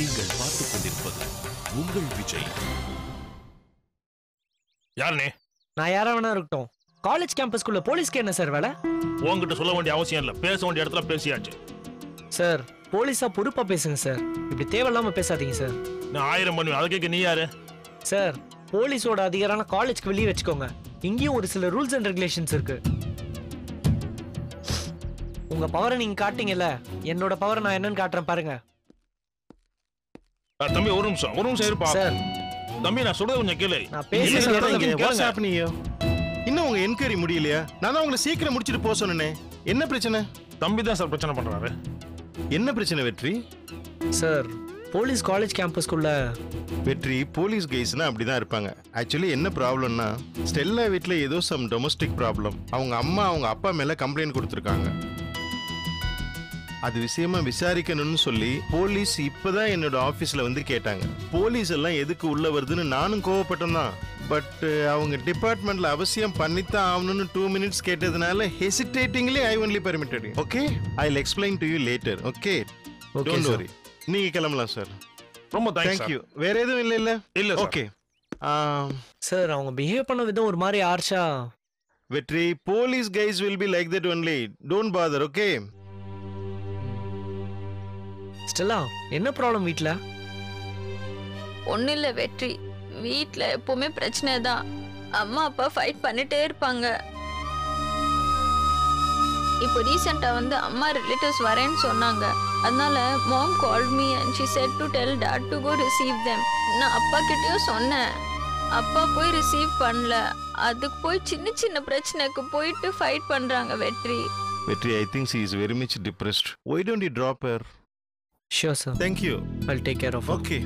நீங்கள் பார்த்துக் கொண்டிருப்பது உங்கள் விஜய். யாருனே? நான் யாரா வேணா இருக்கட்டும். காலேஜ் கேம்பஸ்க்குள்ள போலீஸ்க்கு என்ன சார் வேலை? உங்ககிட்ட சொல்ல வேண்டிய அவசியம் இல்ல, பேச வேண்டிய இடத்துல பேசியாச்சு. சார் போலீஸா பொறுப்பா பேசுங்க சார், இப்படி தேவையில்லாம பேசாதீங்க சார். நான் 1000 பண்ணுவேன், அதை கேட்க நீ யாரு? சார் போலீஸோட அதிகாரான காலேஜ்க்கு வெளியே வச்சுக்கோங்க. இங்கேயும் ஒரு சில ரூல்ஸ் அண்ட் ரெகுலேஷன்ஸ் இருக்கு. உங்க பவரை நீங்க காட்டீங்கல்ல, என்னோட பவரை நான் என்னன்னு காட்டுறேன் பாருங்க. தம்பி ஒரு நிமிஷம் இருப்பா. சார் தம்பி நான் சொல்றது கொஞ்சம் கேளு. நான் பேசுறேன். இன்னும் உங்க என்கொயரி முடியலையா? நான் தான் உங்களை சீக்கிரம் முடிச்சிட்டு போக சொன்னேனே. என்ன பிரச்சனை? தம்பி தான் சார் பிரச்சனை பண்றாரு. என்ன பிரச்சனை வெற்றி? சார் போலீஸ் காலேஜ் கேம்பஸ்க்குள்ள வெற்றி போலீஸ் கைஸ்னா அப்படிதான் இருப்பாங்க. ஆக்சுவலி என்ன ப்ராப்ளம்னா, ஸ்டெல்லா வீட்டில் ஏதோ சம் டொமஸ்டிக் ப்ராப்ளம். அவங்க அம்மா அவங்க அப்பா மேல கம்ப்ளைண்ட் கொடுத்துருக்காங்க. அது விஷயமா விசாரிக்கணும்னு சொல்லி போலீஸ் இப்பதான் என்னோட ஆபீஸ்ல வந்து கேட்டாங்க. போலீஸ் எல்லாம் எதுக்கு உள்ள வருதுன்னு நானும் கோவப்பட்டேன் தான். பட் அவங்க டிபார்ட்மெண்ட்ல அவசியம் பண்ணித்தான் ஆகணும்னு 2 minutes கேட்டதுனால hesitatingly I only permitted. Okay, I will explain to you later. Okay, don't worry. நீங்க கிளம்பலாம் சார். ரொம்ப தேங்க் யூ. வேற எதுவும் இல்ல? இல்ல ஓகே சார் அவங்க பிஹேவ் பண்ண விதம் ஒரு மாதிரி ஆர்ஷா. வெற்றி, police guys will be like that only. Don't father. Okay Stella, என்ன ப்ராப்ளம் வீட்ல? ஒன்னும் இல்ல வெற்றி, வீட்ல எப்பவுமே பிரச்சனை தான். அம்மா அப்பா ஃபைட் பண்ணிட்டே இருப்பாங்க. இப்போ ரீசெண்டா வந்து அம்மா ரிலேட்டிவ்ஸ் வரேன்னு சொன்னாங்க. அதனால mom called me and she said to tell dad to go receive them. நான் அப்பா கிட்டயும் சொன்னேன், அப்பா போய் ரிசீவ் பண்ணல. அதுக்கு போய் சின்ன சின்ன பிரச்சனைக்கு போயிட்டு ஃபைட் பண்றாங்க வெற்றி. வெற்றி, I think she is very much depressed. Why don't you drop her? Sure sir. Thank you. I'll take care of her. Okay.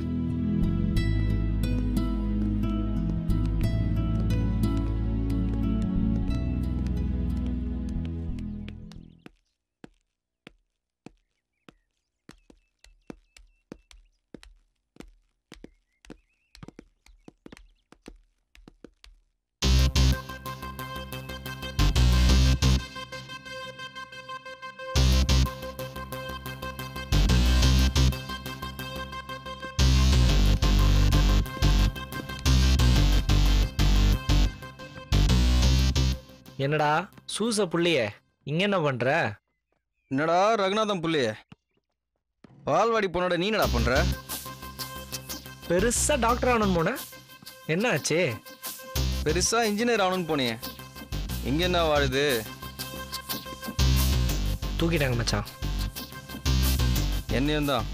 என்னடா சூச புள்ளியே, இங்க என்ன பண்ற? என்னடா ரகுநாதம் புள்ளியே, பால்வாடி பொண்ணோட நீ என்னடா பண்ற? பெருசா டாக்டர் ஆகணும்னு போன, என்ன ஆச்சு? பெருசா இன்ஜினியர் ஆகணும்னு போனியே, இங்க என்ன வாழுது? தூக்கிட்டாங்க மச்சான். என்னையும் தான்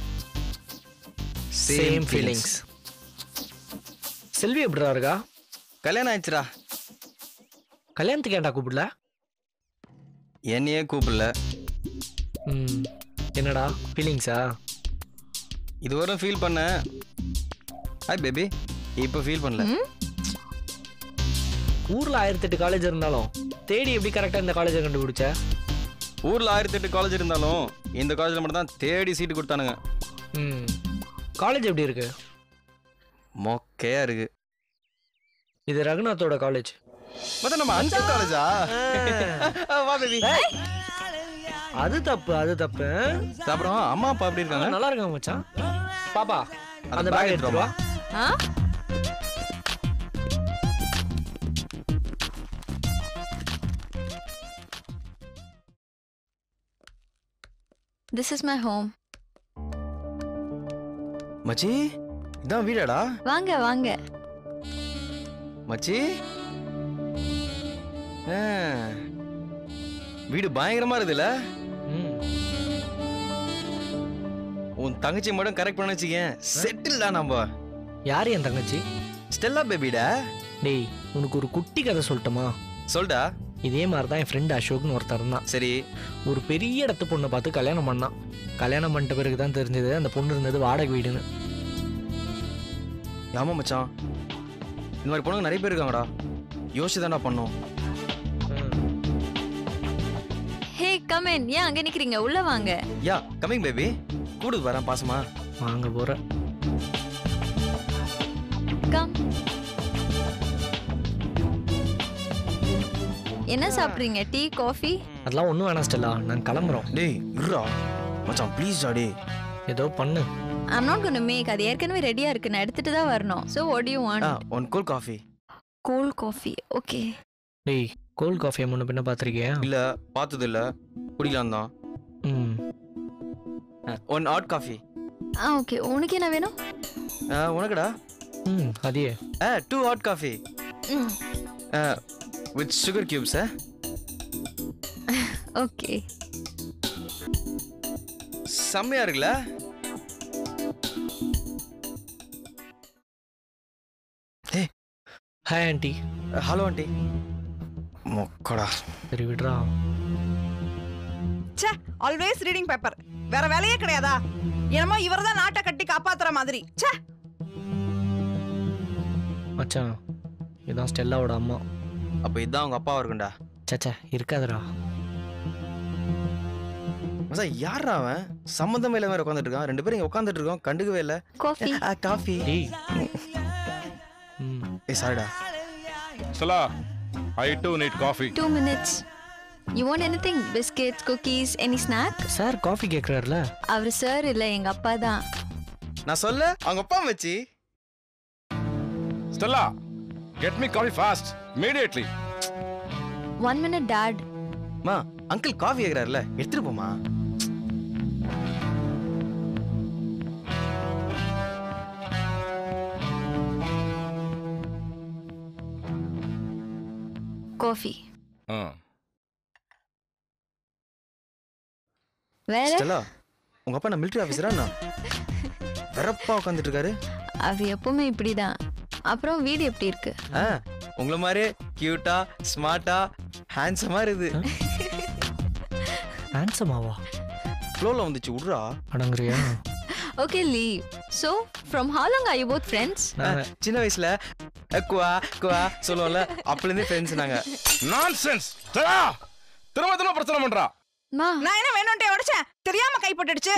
சேம் ஃபீலிங்ஸ். செல்வி எப்படிடா இருக்கா? கல்யாணம் ஆயிடுச்சுடா. கல்யாணத்துக்கு ஏன்டா கூப்பிடல? என்னையே கூப்பிடல. என்னடா ஃபீலிங்ஸா? இதுவரை ஃபீல் பண்ண. ஹாய் பேபி, இப்போ ஃபீல் பண்ணல. ஊர்ல 1008 காலேஜ் இருந்தாலும் தேடி எப்படி கரெக்டா இந்த காலேஜை கண்டுபிடிச்ச? ஊர்ல 1008 காலேஜ் இருந்தாலும் இந்த காலேஜ்ல மட்டும் தான் தேடி சீட்டு கொடுத்தானுங்க. காலேஜ் எப்படி இருக்கு? மொக்கையா இருக்கு. இது ரகுநாத்தோட காலேஜ். மத்த நம்ம அஞ்சல் காலேஜா? வா பேபி. அது தப்பு, அது தப்பு. அப்புறம் அம்மா அப்பா எப்படி இருக்காங்க? நல்லா இருக்காங்க மச்சான். பாப்பா அந்த பேக் எடுத்து வா. This is my home. மச்சி, இதான் வீடாடா? வாங்க வாங்க. மச்சி, வீடு பயங்கரமா இருக்குதுல்ல? உன் தங்கச்சி மட்டும் கரெக்ட் பண்ண வச்சுக்கேன், செட்டில் தான் நம்ம. யாரு என் தங்கச்சி? ஸ்டெல்லா பேபிடா. டேய், உனக்கு ஒரு குட்டி கதை சொல்லட்டுமா? சொல்டா. இதே மாதிரி தான் என் ஃப்ரெண்ட் அசோக்னு ஒருத்தர் இருந்தான். சரி. ஒரு பெரிய இடத்து பொண்ணை பார்த்து கல்யாணம் பண்ணான். கல்யாணம் பண்ணிட்ட பிறகு தான் தெரிஞ்சது அந்த பொண்ணு இருந்தது வாடகை வீடுன்னு. ஆமா மச்சான், இந்த மாதிரி பொண்ணுங்க நிறைய பேர் இருக்காங்கடா. யோசிச்சு தானே பண்ணோம். ஹே கம் இன். ஏன் அங்க நிக்கிறீங்க? உள்ள வாங்க. Yeah coming baby. கூடு வரேன் பாசமா. வாங்க போற. கம். என்ன சாப்பிடுறீங்க? Tea, coffee? அதெல்லாம் ஒண்ணும் வேணாம் ஸ்டெல்லா, நான் கிளம்புறோம். டேய் இருடா மச்சான் ப்ளீஸ் டா. டேய் ஏதோ பண்ணு. I'm not going to make. அது ஏற்கனவே ரெடியா இருக்கு. நான் எடுத்துட்டு தான் வரணும். So what do you want? one cold coffee. Cold coffee. Okay. டேய் கோல்ட் காஃபியை முன்ன பின்ன பார்த்துருக்கியா? இல்ல பார்த்தது இல்ல, குடிக்கலாம் தான். ம் one hot coffee. ஓகே. உனக்கு என்ன வேணும்? உனக்குடா? ம் அதே. 2 hot coffee. With sugar cubes. Okay. செம்மையா இருக்குல்ல? Hi aunty. Hello aunty. மொக்கடா. சரி விடுறா. ச்சே, ஆல்வேஸ் ரீடிங் பேப்பர். வேற வேலையே கிடையாதா? என்னமோ இவர்தான் நாட்டை கட்டி காப்பாத்துற மாதிரி. ச்சே. மச்சான் இதான் ஸ்டெல்லாவோட அம்மா. அப்ப இதான் உங்க அப்பாவா இருக்கும்டா. சச்சா இருக்காதுடா. மச்சான் யாரா அவன்? சம்மந்தமே இல்லாம உட்காந்துட்டு இருக்கான். 2 பேரும் இங்க உட்காந்துட்டு இருக்கோம், கண்டுக்கவே இல்ல. காஃபி. காஃபி. டேய். சாரிடா. Stella, I too need coffee. 2 minutes. You want anything? Biscuits, cookies, any snack? Sir coffee கேக்குறாருல. அவர் சார் இல்ல, எங்க அப்பா தான். நான் சொல்ல அவங்க அப்பா மச்சி. Stella, get me coffee fast, immediately. 1 minute, Dad. மா, அங்கிள் காஃபி கேக்குறாருல, எடுத்துட்டு போமா. Coffee. வேற? ஸ்டெல்லா, உங்க அப்பா நான் மிலிட்டரி ஆபீசரா? நான் வெறப்பா உட்காந்துட்டு இருக்காரு. அவர் எப்பவுமே இப்படிதான். அப்புறம் வீடு எப்படி இருக்கு? உங்கள மாதிரி கியூட்டா, ஸ்மார்ட்டா, ஹேண்ட்ஸமா இருக்குது. ஹேண்ட்ஸமாவா? ஃப்ளோல வந்துச்சு, விடுறா. அடங்குறியா? Okay, leave. So, from how long are you both friends? சின்ன வயசுல குவா குவா சொல்லுவோம்ல, அப்பலேருந்தே ஃப்ரெண்ட்ஸ் நாங்க. Nonsense. Stella, திரும்ப பிரச்சனை பண்றா. மா, நான் என்ன வேணும்ட்டே உடைச்சேன். தெரியாம கைப்பட்டுடுச்சு.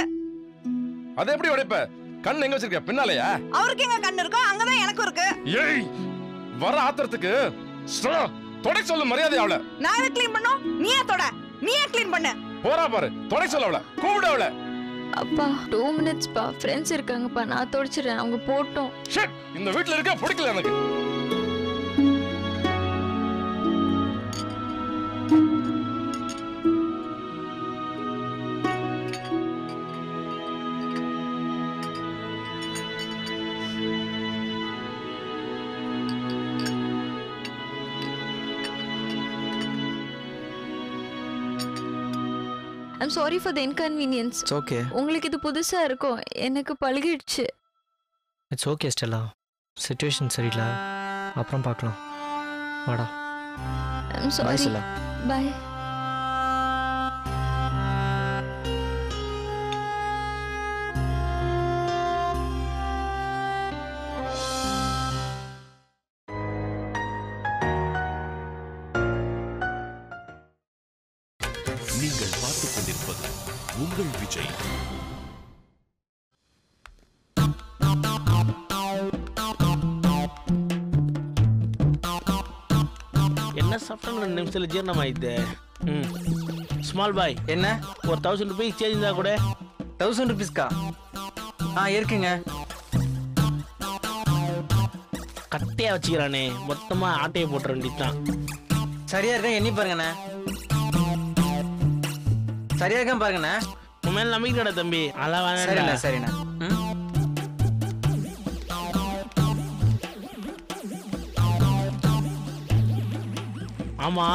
அது எப்படி உடைப்ப? கண் எங்க வச்சிருக்க? பின்னாலயா? அவருக்கு எங்க கண்ணு இருக்கோ அங்கதான் எனக்கும் இருக்கு. ஏய், வர ஆத்திரத்துக்கு Stella, தொடை சொல்ல மரியாதை அவள. நான் எதை க்ளீன் பண்ணோம்? நீயே தொட. நீயே க்ளீன் பண்ணு. போறா பாரு, தொடை சொல்ல அவள. கூப்பிடு அவள. அப்பா 2 minutes பா. ஃப்ரெண்ட்ஸ் இருக்காங்கப்பா, நான் தொடச்சிடுறேன். அவங்க போட்டோம். ஷிட், இந்த வீட்ல இருக்க பிடிக்கல எனக்கு. I'm sorry for the inconvenience. It's okay. உங்களுக்கு இது புதுசா இருக்கும், எனக்கு பழகிடுச்சு. It's okay Stella. சிச்சுவேஷன் சரியில்லை, அப்புறம் பார்க்கலாம். வாடா. I'm sorry. Bye. நீங்கள் பார்த்துக் கொண்டிருப்பது உங்கள் விஜய். என்ன சாப்பிட்டா 2 நிமிஷத்துல ஜீரணம் ஆயிடுது. ஸ்மால் பாய், என்ன ஒரு 1000 ரூபாய் சேஞ்ச் இருந்தா கூட. 1000 ரூபீஸ்க்கா? இருக்குங்க. கட்டையா வச்சுக்கிறானே, மொத்தமா ஆட்டையை போட்டுற வேண்டியதுதான். சரியா இருக்கா எண்ணி பாருங்கண்ணே. சரியா இருக்கா பாருங்கண்ணே. உன் மேல நம்பிக்கைடா தம்பி. அதெல்லாம் சரிண்ணா வேணாம். சரிண்ணா. ஆமா,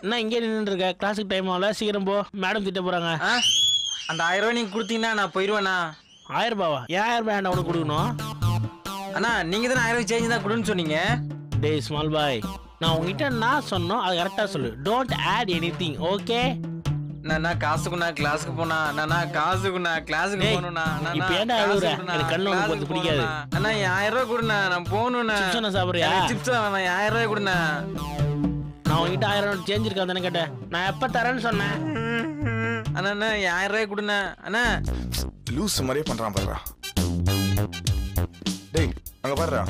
என்ன இங்கே நின்று இருக்க? கிளாஸுக்கு டைம் ஆகல, சீக்கிரம் போ, மேடம் திட்ட போறாங்க. அந்த 1000 ரூபாய் நீங்க கொடுத்தீங்கன்னா நான் போயிடுவேண்ணா. 1000 ரூபாவா? ஏன் 1000 ரூபாய் உனக்கு கொடுக்கணும்? அண்ணா நீங்க தானே 1000 ரூபாய் சேஞ்ச் தான் கொடுன்னு சொன்னீங்க. டேய் ஸ்மால் பாய், நான் உங்ககிட்ட நான் சொன்னோம், அது கரெக்டா சொல்லு. Don't add anything, okay? நான் காசுக்குண்ணா கிளாஸுக்கு போனா, நான் காசுக்குண்ணா கிளாஸுக்கு போகணும்ண்ணா. இப்ப ஏன்டா அழுகுற? எனக்கு கண்ணு உனக்கு கொஞ்சம் பிடிக்காது. அண்ணா 1000 ரூபாய் கொடுண்ணா, நான் போகணுண்ணா. சிப்ஸ் சாப்பிடுறியா? சிப்ஸ் வேணாம், 1000 ரூபாய் கொடுண்ணா. நான் உங்ககிட்ட 1000 ரூபாய் சேஞ்ச் இருக்காதானே கேட்டேன். நான் எப்ப தரேன்னு சொன்னேன்? அண்ணா 1000 ரூபாய் கொடுண்ணா. அண்ணா லூஸ் மாதிரியே பண்றான் பாருடா. டேய் அங்க பாருடா.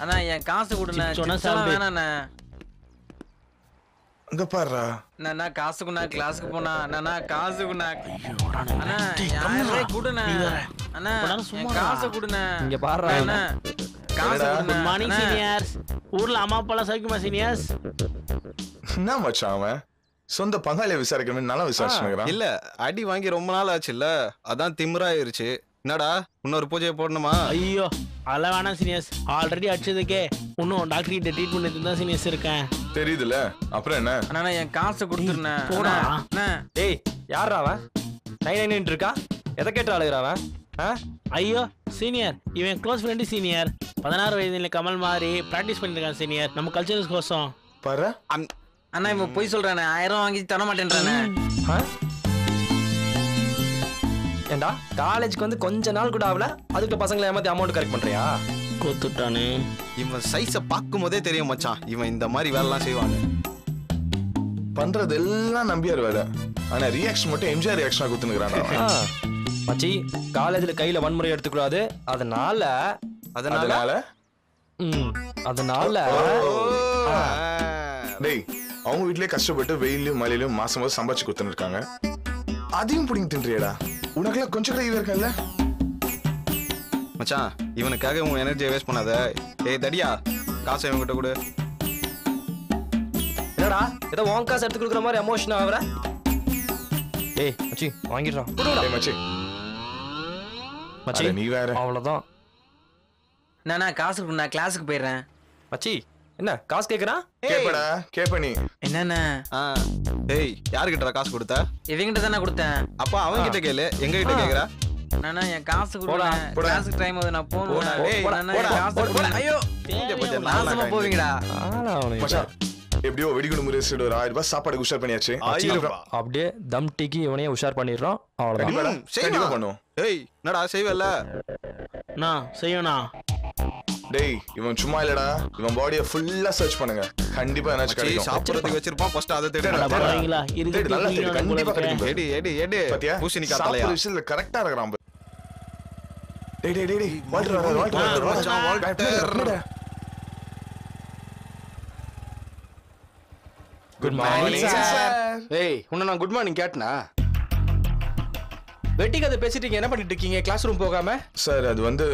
அண்ணா என் காசு கொடுண்ணா. சொன்னா சிப்ஸ் வேணாண்ணா. அங்க பாருடா. நான் காசுக்குண்ணா கிளாஸுக்கு போனா அண்ணா காசுக்குண்ணா அண்ணா 1000 ரூபாய் கொடுண்ணா அண்ணா காசை கொடுண்ணா இங்க பாருடா அண்ணா காசு கொடுண்ணா குட் மார்னிங் சீனியர்ஸ். ஊர்ல அம்மா அப்பாலாம் சௌக்கியமா சீனியர்ஸ்? என்ன மச்சான் அவன் சொந்த பங்காளியை விசாரிக்கணும் நல்லா விசாரிச்சுக்கிறான். இல்ல அடி வாங்கி ரொம்ப நாள் ஆச்சுல்ல, அதான் திமிராயிருச்சு. என்னடா இன்னொரு பூஜையை போடணுமா? ஐயோ அதெல்லாம் வேணாம் சீனியர்ஸ். ஆல்ரெடி அடிச்சதுக்கே இன்னும் டாக்டர் கிட்ட ட்ரீட்மெண்ட் எடுத்து தான் சீனியர்ஸ் இருக்கேன். தெரியுதுல அப்புறம் என்ன? அண்ணா என் காசை கொடுத்துருண்ணேன். போடா. டேய் யாரா அவன் நைன் இருக்கா? எதை கேட்டு அழுகிறாவன்? ஐயோ சீனியர், இவன் க்ளோஸ் ஃப்ரெண்டு சீனியர். 16 வயதுல கமல் மாதிரி ப்ராக்டிஸ் பண்ணிட்டு இருக்கான் சீனியர், நம்ம கல்ச்சரல்ஸ் கோசம். பாரு அண்ணா இவன் போய் சொல்றானே 1000 வாங்கி தர மாட்டேன்றானே. ஏண்டா காலேஜ்க்கு வந்து கொஞ்ச நாள் கூட ஆகல, அதுக்கு பசங்களை ஏமாத்தி அமௌண்ட் கரெக்ட் பண்றியா? கொடுத்துட்டானே. இவன் சைஸை பார்க்கும் போதே தெரியும் மச்சான், இவன் இந்த மாதிரி வேலைலாம் செய்வாங்க. பண்றது எல்லாம் நம்பியார் வேலை. ஆனா ரியாக்ஷன் மட்டும் எம்ஜிஆர் ரியாக்ஷனா குத்துனுக்குறான். மச்சி காலேஜ்ல கையில வன்முறை எடுத்துக்கூடாது. அதனால டேய் அவங்க வீட்லயே கஷ்டப்பட்டு வெயிலும் மழையிலும் மாசம் மாசம் சம்பாதிச்சு குத்துன்னு இருக்காங்க. அதையும் பிடிங்க தின்றியடா. உனக்குலாம் கொஞ்சம் கூட இருக்கல மச்சான். இவனுக்காக உன் எனர்ஜியை வேஸ்ட் பண்ணாத. ஏய் தடியா காசை இவன்கிட்ட கொடு. என்னடா ஏதோ உன் காசு எடுத்து கொடுக்குற மாதிரி எமோஷன் ஆகுற? ஏய் மச்சி வாங்கிடுறான். டேய் மச்சி மச்சி நீ வேற. அவ்வளவுதான். நான் காசு நான் கிளாஸுக்கு போயிடுறேன். மச்சி என்ன காசு கேக்குறான்? கேப்படா கேப்ப நீ என்னண்ணா? ஏய் யாருக்கிட்ட காசு கொடுத்த? இவங்கிட்ட தானே கொடுத்தேன். அப்பா அவங்க கிட்ட கேளு, எங்க கிட்ட கேக்குறா? நானா என் காசு கொடுடா. கிளாஸுக்கு டைம் ஆகுது, நான் போறேன். ஏய் நானா காசு கொடுடா. ஐயோ நாசமா போவீங்கடா. மச்சான் எப்படியோ வெடிகுண்டு முறைசிட்டு ஒரு 1000 ரூபாய் சாப்பாடு உஷார் பண்ணியாச்சு. அப்படியே தம் டீக்கு இவனையே உஷார் பண்ணிடுறோம். அவ்வளவுதான். கண்டிப்பா பண்ணுவோம். ஏய் என்னடா செய்வல்ல? நான் செய்யணா? டேய் இவன் சும்மா இல்லடா, இவன் பாடியை ஃபுல்லா சர்ச் பண்ணுங்க, கண்டிப்பா என்னாச்சு கிடைக்கும். சாப்பிடுறதுக்கு வச்சிருப்பான், ஃபர்ஸ்ட் அதை தேடுடா. பரவாயில்லைங்களா? தேடு நல்லா தேடு, கண்டிப்பா கிடைக்கும். ஏடி ஏடி ஏடி பாத்தியா பூசணிக்கா தலையா? சாப்பிடுற விஷயத்துல கரெக்ட்டா இருக்கறான். டேய் டேய் டேய் வால்டர் குட் மார்னிங் சார். ஏய் உன்னை நான் குட் மார்னிங் கேட்டனா? வெட்டி கதை பேசிட்டு என்ன பண்ணிட்டு இருக்கீங்க கிளாஸ் ரூம் போகாம? சார் அது வந்து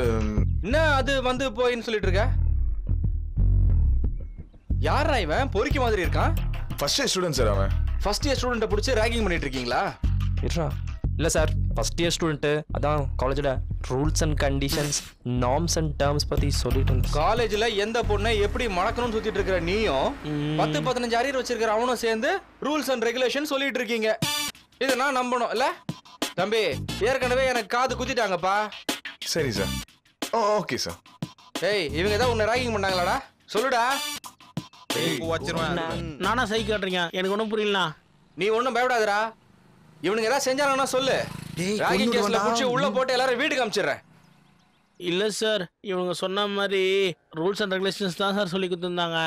என்ன அது வந்து போயின்னு சொல்லிட்டு இருக்க? யாரா இவன் பொறுக்கி மாதிரி இருக்கான்? First year student sir. அவன் ஃபர்ஸ்ட் இயர் ஸ்டூடண்ட்டை பிடிச்சி ராகிங் பண்ணிட்டு இருக்கீங்களா? இல்ல சார், ஃபர்ஸ்ட் இயர் ஸ்டூடெண்ட். அதான் காலேஜ்ல rules and conditions, norms and terms பத்தி சொல்லிட்டு இருந்தேன். காலேஜ்ல எந்த பொண்ணை எப்படி மடக்கணும்னு சுத்திட்டு இருக்கிற நீயும் 10-15 அரியர் வச்சிருக்கிற அவனும் சேர்ந்து ரூல்ஸ் அண்ட் ரெகுலேஷன் சொல்லிட்டு இருக்கீங்க. இதை நான் நம்பணும் இல்ல? தம்பி ஏற்கனவே எனக்கு காது குத்திட்டாங்கப்பா. சரி சார். Okay sir. ஏய் இவங்க ஏதாவது உன்னை ராகிங் பண்ணாங்களாடா? சொல்லுடா. நானா சை காட்டுறீங்க, எனக்கு ஒன்றும் புரியலண்ணா. நீ ஒன்றும் பயப்படாதடா. இவனுங்க ஏதாவது செஞ்சாங்கன்னா சொல்லு, ராகிங் கேஸ்ல புடிச்சு உள்ள போட்டு எல்லாரும் வீட்டுக்கு அனுப்பிச்சிடுறேன். இல்ல சார், இவங்க சொன்ன மாதிரி ரூல்ஸ் அண்ட் ரெகுலேஷன்ஸ் தான் சார் சொல்லி கொடுத்துருந்தாங்க.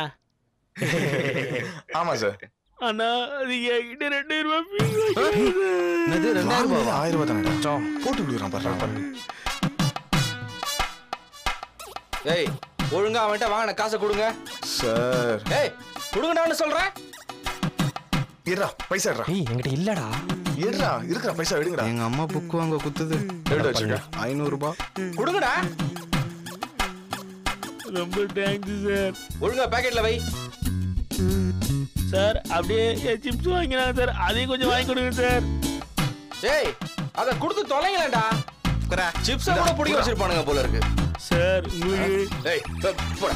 ஆமா சார். ஆனா அது என்கிட்ட 2000 ரூபாய் என்னது 2000 ரூபாய்? 1000 ரூபாய் தானே போட்டு விடுறான் பாரு. ஏய் ஒழுங்கா அவன்கிட்ட வாங்கின காசை கொடுங்க சார். ஏய் கொடுங்கடான்னு சொல்றேன். இருடா பைசா இருடா. ஏய் என்கிட்ட இல்லடா. இருடா இருக்கிற பைசா எடுங்கடா. எங்க அம்மா புக் வாங்க குத்துது. எடுத்து வச்சுக்க. 500 ரூபாய் கொடுங்கடா. ரொம்ப தேங்க்ஸ் சார். ஒழுங்கா பாக்கெட்ல வை. சார் அப்படியே சிப்ஸ் வாங்கினாங்க சார், அதையும் கொஞ்சம் வாங்கி கொடுங்க சார். ஏய் அத கொடுத்து தொலைங்களேடா. சிப்ஸ் கூட புடிங்க வச்சிருப்பானுங்க போல இருக்கு சார். உங்களுக்கு ஏய் போடா.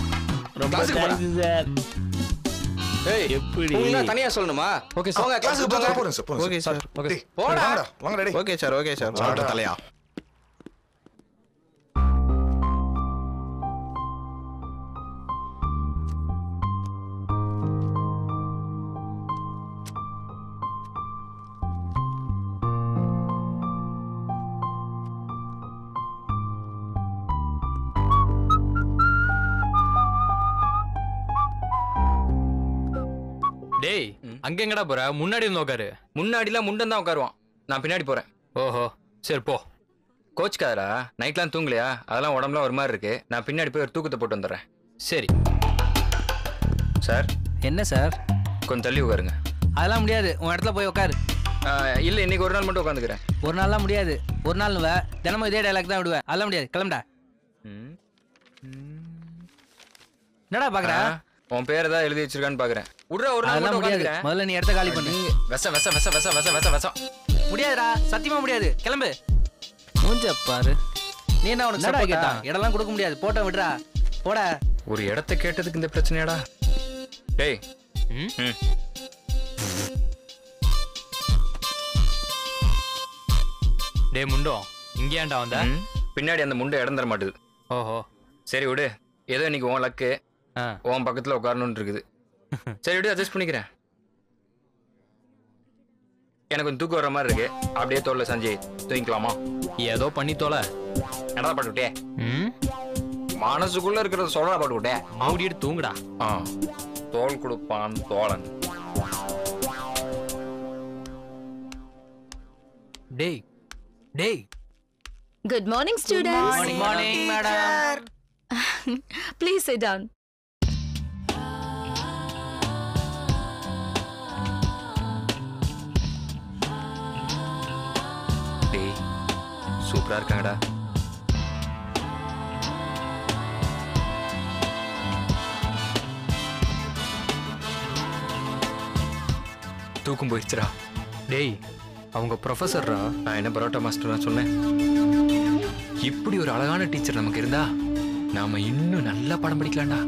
ரொம்ப தேங்க்ஸ் சார். ஏய் எப்படி உங்க தனியா சொல்லணுமா? Okay sir. அவங்க கிளாஸ்க்கு போங்க. போறேன் சார். Okay sir. ஓகே போடா. வாங்கடா டேய். Okay sir. Okay sir. வாடா தலையா. டேய் அங்க எங்கடா போற? முன்னாடி வந்து உட்காரு. முன்னாடிலாம் முண்டன் தான் உட்காருவான், நான் பின்னாடி போறேன். ஓஹோ சரி போ. கோச்சுக்காதடா, நைட்லாம் தூங்கலையா? அதெல்லாம் உடம்புலாம் ஒரு மாதிரி இருக்கு. நான் பின்னாடி போய் ஒரு தூக்கத்தை போட்டு வந்துடுறேன். சரி சார். என்ன சார்? கொஞ்சம் தள்ளி உட்காருங்க. அதெல்லாம் முடியாது. உன் இடத்துல போய் உட்காரு. இல்ல இன்னைக்கு ஒரு நாள் மட்டும் உட்காந்துக்கிறேன். ஒரு நாள்லாம் முடியாது. ஒரு நாள் தினமும் இதே டைலாக் தான் விடுவேன். அதெல்லாம் முடியாது. கிளம்புடா. என்னடா பாக்குற? உன் பேர் ஏதாவது எழுதி வச்சிருக்கான்னு பாக்குறேன். விடுற ஒரு நாள் அதெல்லாம் மட்டும் முடியாது. உட்காந்துக்கிறேன். முதல்ல நீ இடத்த காலி பண்ணு. வெச வெச வெச வெச வெச வெச வெச. முடியாதுடா, சத்தியமா முடியாது. கிளம்பு. மூஞ்ச பாரு. நீ என்ன உனக்கு சப்போர்ட் கேட்டா? இடம்லாம் கொடுக்க முடியாது. போட்ட விடுறா. போடா. ஒரு இடத்தை கேட்டதுக்கு இந்த பிரச்சனையாடா? டேய். டேய் முண்டோ, இங்க ஏன்டா வந்த? பின்னாடி அந்த முண்டை இடம் தர மாட்டுது. ஓஹோ. சரி விடு. ஏதோ இன்னைக்கு உன் லக்கு. உன் பக்கத்துல உட்காரணும்னு இருக்குது. சரி விடு, அட்ஜஸ்ட் பண்ணிக்கிறேன். எனக்கு கொஞ்சம் தூக்கம் வர மாதிரி இருக்கு. அப்படியே தோல்ல சஞ்சய் தூங்கிக்கலாமா? ஏதோ பண்ணி தோல. என்னடா பாட்டுவிட்டே? மனசுக்குள்ள இருக்கிறத சொல்றா பாட்டுவிட்டே. மூடிட்டு தூங்குடா. தோல் கொடுப்பான் தோழன். டேய் டேய். Good morning, students. Good morning, madam. Please sit down. டேய் சூப்பரா இருக்காங்கடா. தூக்கம் போயிடுச்சுடா. டேய் அவங்க ப்ரொஃபஸர்ரா. நான் என்ன பரோட்டா மாஸ்டர் சொன்னேன். இப்படி ஒரு அழகான டீச்சர் நமக்கு இருந்தா நாம இன்னும் நல்லா படம் படிக்கலாம்டா.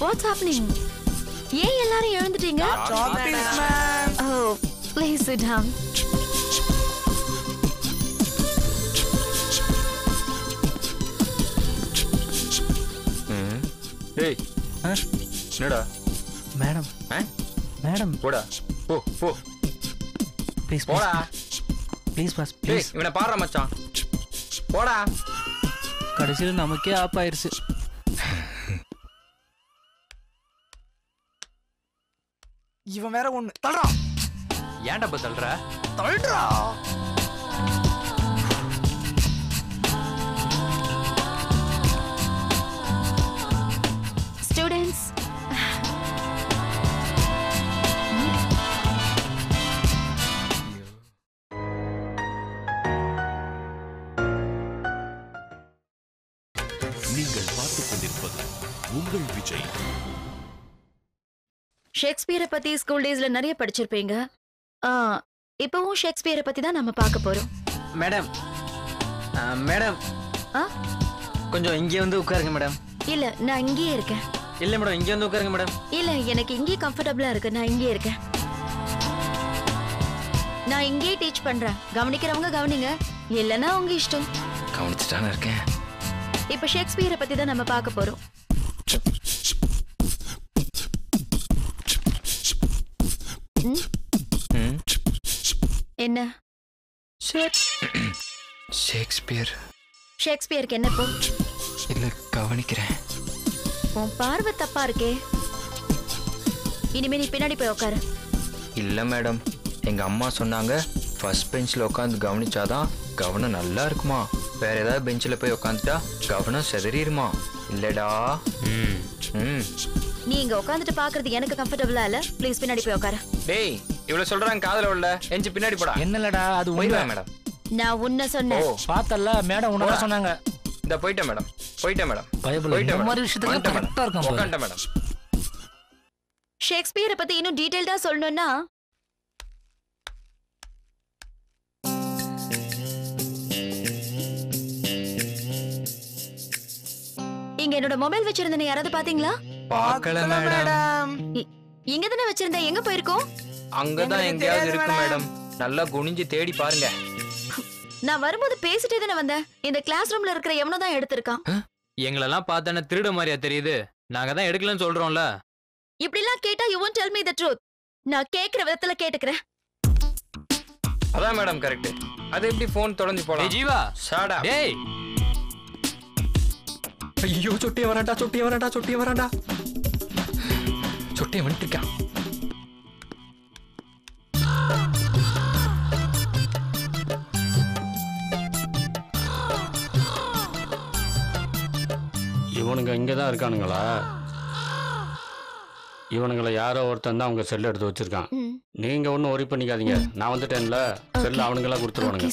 What's happening? ஏன் எல்லாரும் எழுந்துட்டீங்க? Oh, please sit down. டேய் என்னடா? மேடம் மேடம் போடா. போ போ ப்ளீஸ் போடா. ப்ளீஸ் பாஸ் டேய் ப்ளீஸ். இவனை பாடுற மச்சான். போடா. கடைசியில் நமக்கே ஆப் ஆயிருச்சு. இவன் வேற ஒண்ணு தள்ளுறா. ஏன்டா இப்ப தள்ளுற? தள்ளுறா. Students. நீங்கள் பார்த்துக் கொண்டிருப்பது உங்கள் விஜய். ஷேக்ஸ்பியரை பத்தி ஸ்கூல் டேஸ்ல நிறைய படிச்சிருப்பீங்க. இப்பவும் ஷேக்ஸ்பியரை பத்தி தான் நம்ம பார்க்க போறோம். மேடம் மேடம் கொஞ்சம் இங்கே வந்து உட்காருங்க மேடம். இல்ல நான் இங்கேயே இருக்கேன். இல்ல மேடம் இங்கே வந்து உட்காருங்க மேடம். இல்ல எனக்கு இங்கேயே கம்ஃபர்டபுளா இருக்கு. நான் இங்கேயே இருக்கேன். நான் இங்கேயே டீச் பண்றேன். கவனிக்கிறவங்க கவனிங்க, இல்லைன்னா உங்க இஷ்டம். கவனிச்சுட்டானே இருக்கேன். இப்ப ஷேக்ஸ்பியரை பத்தி தான் நம்ம பார்க்க போறோம். என்ன ஷேக்ஸ்பியர்? ஷேக்ஸ்பியருக்கு என்ன இப்போ? இல்ல கவனிக்கிறேன். உன் பார்வை தப்பா இருக்கே. இனிமே நீ பின்னாடி போய் உட்காரு. இல்ல மேடம், எங்க அம்மா சொன்னாங்க ஃபர்ஸ்ட் பெஞ்ச்ல உட்காந்து கவனிச்சாதான் கவனம் நல்லா இருக்குமா. வேற ஏதாவது பெஞ்சில் போய் உட்காந்துட்டா கவனம் செதறிடுமா. இல்லடா. நீ இங்க உட்காந்துட்டு பாக்குறது எனக்கு கம்ஃபர்டபுளா இல்ல. ப்ளீஸ் பின்னாடி போய் உட்காரு. டேய் இவ்வளவு சொல்றாங்க காதுல உள்ள எஞ்சி பின்னாடி போடா. என்னலடா அது உண்மை மேடம். நான் உன்ன சொன்னேன். பார்த்தல்ல மேடம் உன்ன சொன்னாங்க. இந்த போயிட்டேன் மேடம். போயிட்டேன் மேடம். இந்த மாதிரி விஷயத்துக்கு கரெக்ட்டா இருக்கும். உட்கார்ந்தேன் மேடம். ஷேக்ஸ்பியரை பத்தி இன்னும் டீடைல்டா சொல்லணும்னா இங்க என்னோட மொபைல் வச்சிருந்தேன். யாராவது பாத்தீங்களா? பார்க்கல மேடம். இங்க தானே வச்சிருந்தேன். எங்க போயிருக்கோம்? அங்கதான் எங்கயாவது இருக்கு மேடம். நல்லா குனிஞ்சு தேடி பாருங்க. நான் வரும்போது பேசிட்டே தானே வந்தேன். இந்த கிளாஸ் ரூம்ல இருக்கிற எவனோ தான் எடுத்திருக்கான். எங்களெல்லாம் பார்த்தானே திருட மாதிரியா தெரியுது. நாங்க தான் எடுக்கலன்னு சொல்றோம்ல. இப்படி எல்லாம் கேட்டா you won't tell me the truth. நான் கேக்குற விதத்துல கேட்டுக்கிறேன். அதான் மேடம் கரெக்ட். அது எப்படி போன் தொலைஞ்சு போலாம்? ஜீவா ஷாடா. டேய் ஐயோ சொட்டிய வரான்டா சொட்டிய வரான்டா சொட்டிய வரான்டா சொட்டிய வந்துட்டான். இவனுங்க இங்கே தான் இருக்கானுங்களா? இவனுங்களை யாரோ ஒருத்தன் தான் அவங்க செல் எடுத்து வச்சிருக்கான். நீங்க ஒன்றும் ஒரி பண்ணிக்காதீங்க, நான் வந்துட்டேன்ல, செல்ல அவனுங்களா கொடுத்துருவானுங்க.